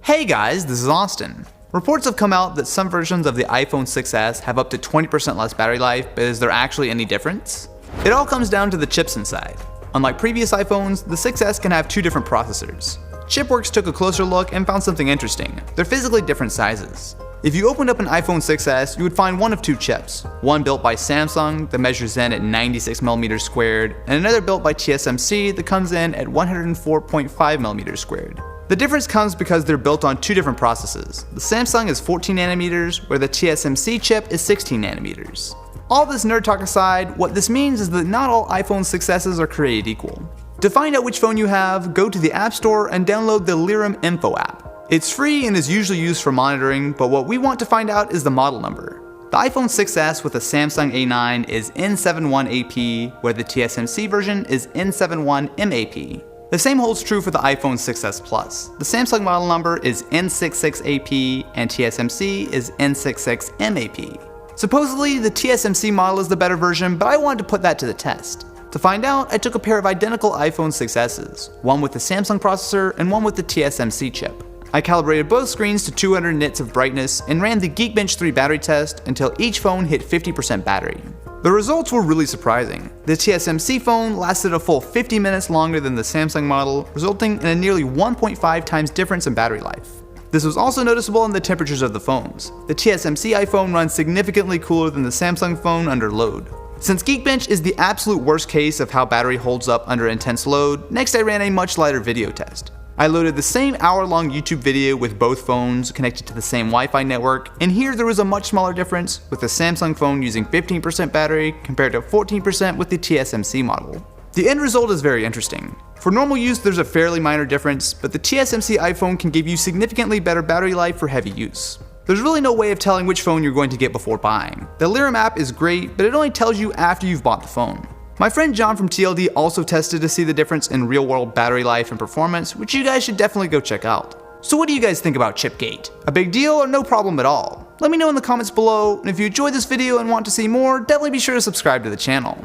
Hey guys, this is Austin. Reports have come out that some versions of the iPhone 6s have up to 20% less battery life, but is there actually any difference? It all comes down to the chips inside. Unlike previous iPhones, the 6s can have two different processors. Chipworks took a closer look and found something interesting. They're physically different sizes. If you opened up an iPhone 6s, you would find one of two chips. One built by Samsung that measures in at 96mm squared, and another built by TSMC that comes in at 104.5mm squared. The difference comes because they're built on two different processes. The Samsung is 14nm, where the TSMC chip is 16nm. All this nerd talk aside, what this means is that not all iPhone 6s's are created equal. To find out which phone you have, go to the App Store and download the Lirum Info app. It's free and is usually used for monitoring, but what we want to find out is the model number. The iPhone 6s with a Samsung A9 is N71AP, where the TSMC version is N71MAP. The same holds true for the iPhone 6s Plus. The Samsung model number is N66AP and TSMC is N66MAP. Supposedly, the TSMC model is the better version, but I wanted to put that to the test. To find out, I took a pair of identical iPhone 6s's, one with the Samsung processor and one with the TSMC chip. I calibrated both screens to 200 nits of brightness and ran the Geekbench 3 battery test until each phone hit 50% battery. The results were really surprising. The TSMC phone lasted a full 50 minutes longer than the Samsung model, resulting in a nearly 1.5 times difference in battery life. This was also noticeable in the temperatures of the phones. The TSMC iPhone runs significantly cooler than the Samsung phone under load. Since Geekbench is the absolute worst case of how battery holds up under intense load, next I ran a much lighter video test. I loaded the same hour-long YouTube video with both phones connected to the same Wi-Fi network, and here there was a much smaller difference, with the Samsung phone using 15% battery compared to 14% with the TSMC model. The end result is very interesting. For normal use there's a fairly minor difference, but the TSMC iPhone can give you significantly better battery life for heavy use. There's really no way of telling which phone you're going to get before buying. The Lirum app is great, but it only tells you after you've bought the phone. My friend John from TLD also tested to see the difference in real-world battery life and performance, which you guys should definitely go check out. So what do you guys think about Chipgate? A big deal or no problem at all? Let me know in the comments below, and if you enjoyed this video and want to see more, definitely be sure to subscribe to the channel.